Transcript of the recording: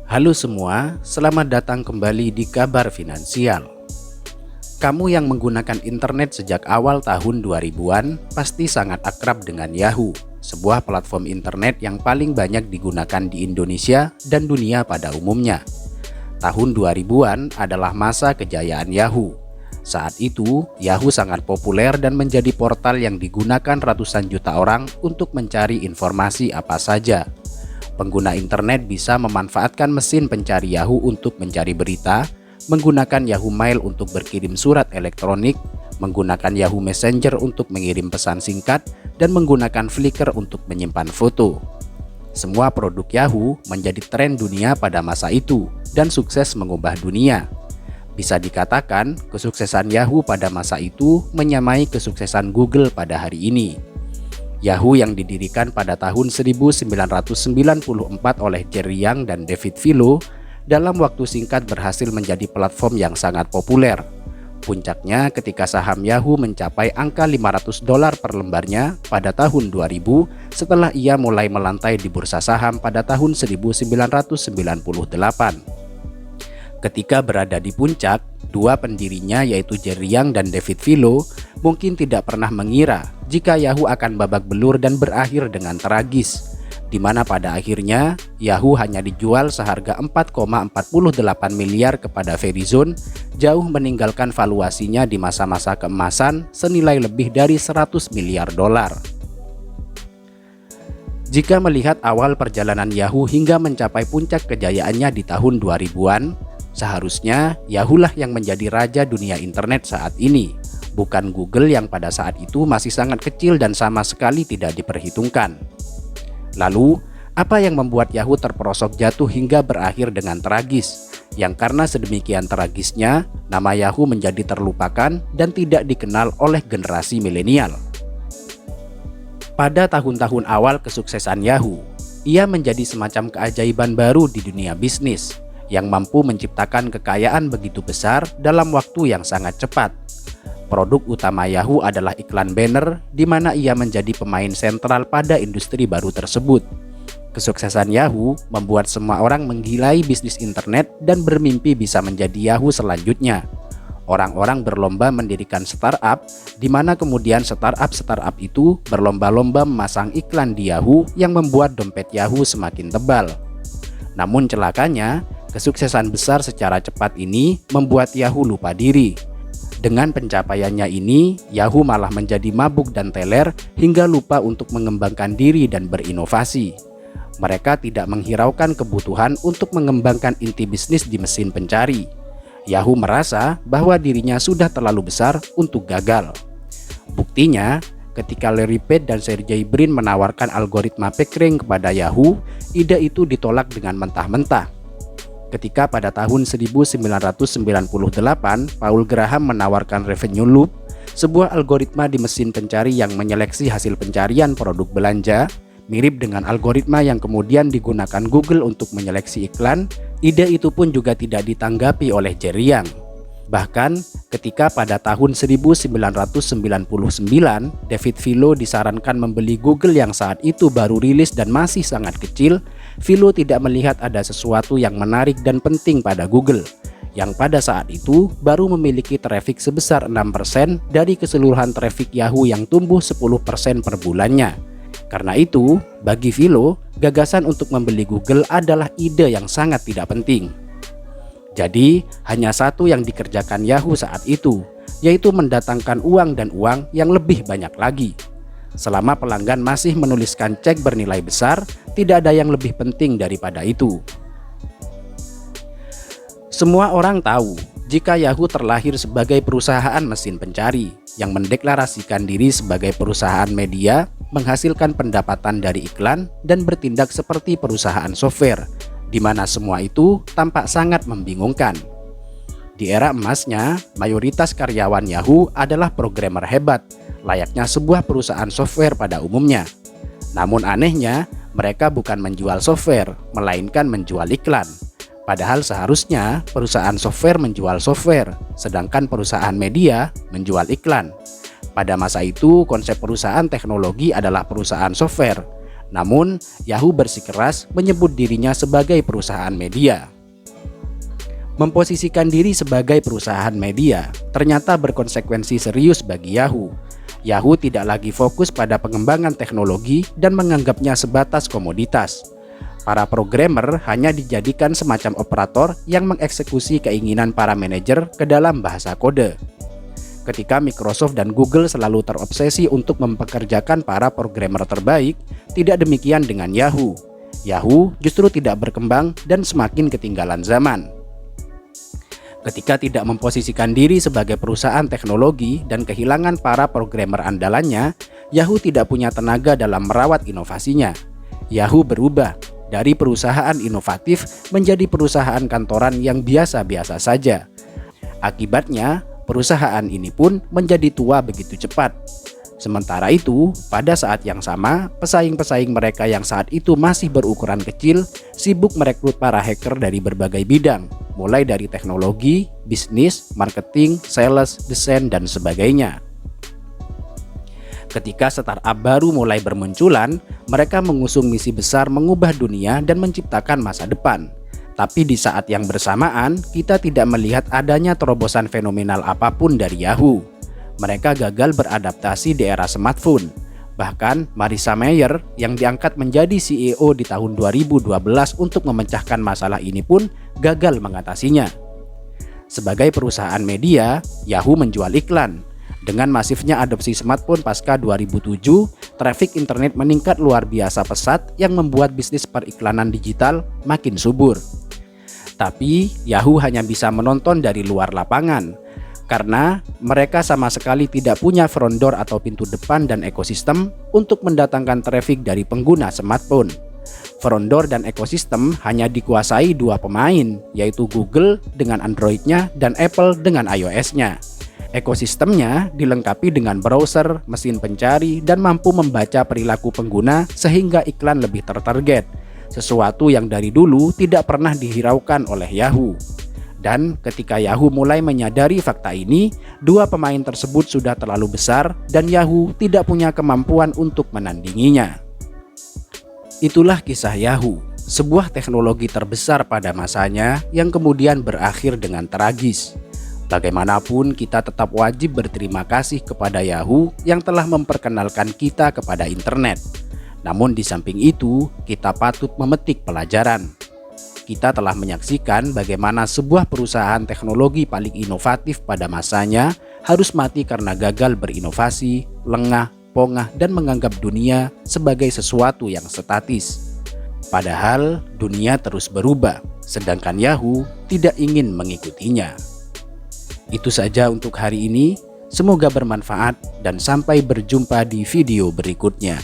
Halo semua, selamat datang kembali di Kabar Finansial. Kamu yang menggunakan internet sejak awal tahun 2000-an pasti sangat akrab dengan Yahoo, sebuah platform internet yang paling banyak digunakan di Indonesia dan dunia pada umumnya. Tahun 2000-an adalah masa kejayaan Yahoo. Saat itu, Yahoo sangat populer dan menjadi portal yang digunakan ratusan juta orang untuk mencari informasi apa saja. Pengguna internet bisa memanfaatkan mesin pencari Yahoo untuk mencari berita, menggunakan Yahoo Mail untuk berkirim surat elektronik, menggunakan Yahoo Messenger untuk mengirim pesan singkat, dan menggunakan Flickr untuk menyimpan foto. Semua produk Yahoo menjadi tren dunia pada masa itu dan sukses mengubah dunia. Bisa dikatakan, kesuksesan Yahoo pada masa itu menyamai kesuksesan Google pada hari ini. Yahoo yang didirikan pada tahun 1994 oleh Jerry Yang dan David Filo dalam waktu singkat berhasil menjadi platform yang sangat populer. Puncaknya ketika saham Yahoo mencapai angka $500 per lembarnya pada tahun 2000 setelah ia mulai melantai di bursa saham pada tahun 1998. Ketika berada di puncak, dua pendirinya yaitu Jerry Yang dan David Filo mungkin tidak pernah mengira jika Yahoo akan babak belur dan berakhir dengan tragis, di mana pada akhirnya Yahoo hanya dijual seharga 4,48 miliar kepada Verizon, jauh meninggalkan valuasinya di masa-masa keemasan senilai lebih dari 100 miliar dolar. Jika melihat awal perjalanan Yahoo hingga mencapai puncak kejayaannya di tahun 2000-an, seharusnya Yahoo lah yang menjadi raja dunia internet saat ini, bukan Google yang pada saat itu masih sangat kecil dan sama sekali tidak diperhitungkan. Lalu, apa yang membuat Yahoo terperosok jatuh hingga berakhir dengan tragis? Yang karena sedemikian tragisnya, nama Yahoo menjadi terlupakan dan tidak dikenal oleh generasi milenial. Pada tahun-tahun awal kesuksesan Yahoo, ia menjadi semacam keajaiban baru di dunia bisnis, yang mampu menciptakan kekayaan begitu besar dalam waktu yang sangat cepat. Produk utama Yahoo adalah iklan banner, di mana ia menjadi pemain sentral pada industri baru tersebut. Kesuksesan Yahoo membuat semua orang menggilai bisnis internet dan bermimpi bisa menjadi Yahoo selanjutnya. Orang-orang berlomba mendirikan startup, di mana kemudian startup itu berlomba-lomba memasang iklan di Yahoo yang membuat dompet Yahoo semakin tebal. Namun celakanya, kesuksesan besar secara cepat ini membuat Yahoo lupa diri. Dengan pencapaiannya ini, Yahoo malah menjadi mabuk dan teler hingga lupa untuk mengembangkan diri dan berinovasi. Mereka tidak menghiraukan kebutuhan untuk mengembangkan inti bisnis di mesin pencari. Yahoo merasa bahwa dirinya sudah terlalu besar untuk gagal. Buktinya, ketika Larry Page dan Sergey Brin menawarkan algoritma PageRank kepada Yahoo, ide itu ditolak dengan mentah-mentah. Ketika pada tahun 1998, Paul Graham menawarkan Revenue Loop, sebuah algoritma di mesin pencari yang menyeleksi hasil pencarian produk belanja, mirip dengan algoritma yang kemudian digunakan Google untuk menyeleksi iklan, ide itu pun juga tidak ditanggapi oleh Jerry Yang. Bahkan, ketika pada tahun 1999, David Filo disarankan membeli Google yang saat itu baru rilis dan masih sangat kecil, Filo tidak melihat ada sesuatu yang menarik dan penting pada Google, yang pada saat itu baru memiliki traffic sebesar 6% dari keseluruhan traffic Yahoo yang tumbuh 10% per bulannya. Karena itu, bagi Filo, gagasan untuk membeli Google adalah ide yang sangat tidak penting. Jadi, hanya satu yang dikerjakan Yahoo saat itu, yaitu mendatangkan uang dan uang yang lebih banyak lagi. Selama pelanggan masih menuliskan cek bernilai besar, tidak ada yang lebih penting daripada itu. Semua orang tahu jika Yahoo terlahir sebagai perusahaan mesin pencari yang mendeklarasikan diri sebagai perusahaan media, menghasilkan pendapatan dari iklan, dan bertindak seperti perusahaan software, di mana semua itu tampak sangat membingungkan. Di era emasnya, mayoritas karyawan Yahoo adalah programmer hebat, layaknya sebuah perusahaan software pada umumnya. Namun anehnya, mereka bukan menjual software, melainkan menjual iklan. Padahal seharusnya perusahaan software menjual software, sedangkan perusahaan media menjual iklan. Pada masa itu, konsep perusahaan teknologi adalah perusahaan software. Namun, Yahoo bersikeras menyebut dirinya sebagai perusahaan media. Memposisikan diri sebagai perusahaan media ternyata berkonsekuensi serius bagi Yahoo. Yahoo tidak lagi fokus pada pengembangan teknologi dan menganggapnya sebatas komoditas. Para programmer hanya dijadikan semacam operator yang mengeksekusi keinginan para manajer ke dalam bahasa kode. Ketika Microsoft dan Google selalu terobsesi untuk mempekerjakan para programmer terbaik, tidak demikian dengan Yahoo. Yahoo justru tidak berkembang dan semakin ketinggalan zaman. Ketika tidak memposisikan diri sebagai perusahaan teknologi dan kehilangan para programmer andalannya, Yahoo tidak punya tenaga dalam merawat inovasinya. Yahoo berubah dari perusahaan inovatif menjadi perusahaan kantoran yang biasa-biasa saja. Akibatnya, perusahaan ini pun menjadi tua begitu cepat. Sementara itu, pada saat yang sama, pesaing-pesaing mereka yang saat itu masih berukuran kecil sibuk merekrut para hacker dari berbagai bidang, mulai dari teknologi, bisnis, marketing, sales, desain, dan sebagainya. Ketika startup baru mulai bermunculan, mereka mengusung misi besar mengubah dunia dan menciptakan masa depan. Tapi di saat yang bersamaan, kita tidak melihat adanya terobosan fenomenal apapun dari Yahoo. Mereka gagal beradaptasi di era smartphone. Bahkan Marissa Mayer yang diangkat menjadi CEO di tahun 2012 untuk memecahkan masalah ini pun gagal mengatasinya. Sebagai perusahaan media, Yahoo menjual iklan. Dengan masifnya adopsi smartphone pasca 2007, trafik internet meningkat luar biasa pesat yang membuat bisnis periklanan digital makin subur. Tapi Yahoo hanya bisa menonton dari luar lapangan, karena mereka sama sekali tidak punya front door atau pintu depan dan ekosistem untuk mendatangkan trafik dari pengguna smartphone. Front door dan ekosistem hanya dikuasai dua pemain, yaitu Google dengan Android-nya dan Apple dengan iOS-nya. Ekosistemnya dilengkapi dengan browser, mesin pencari, dan mampu membaca perilaku pengguna sehingga iklan lebih tertarget, sesuatu yang dari dulu tidak pernah dihiraukan oleh Yahoo. Dan ketika Yahoo mulai menyadari fakta ini, dua pemain tersebut sudah terlalu besar dan Yahoo tidak punya kemampuan untuk menandinginya. Itulah kisah Yahoo, sebuah teknologi terbesar pada masanya yang kemudian berakhir dengan tragis. Bagaimanapun, kita tetap wajib berterima kasih kepada Yahoo yang telah memperkenalkan kita kepada internet. Namun di samping itu, kita patut memetik pelajaran. Kita telah menyaksikan bagaimana sebuah perusahaan teknologi paling inovatif pada masanya harus mati karena gagal berinovasi, lengah, pongah, dan menganggap dunia sebagai sesuatu yang statis. Padahal dunia terus berubah, sedangkan Yahoo tidak ingin mengikutinya. Itu saja untuk hari ini, semoga bermanfaat dan sampai berjumpa di video berikutnya.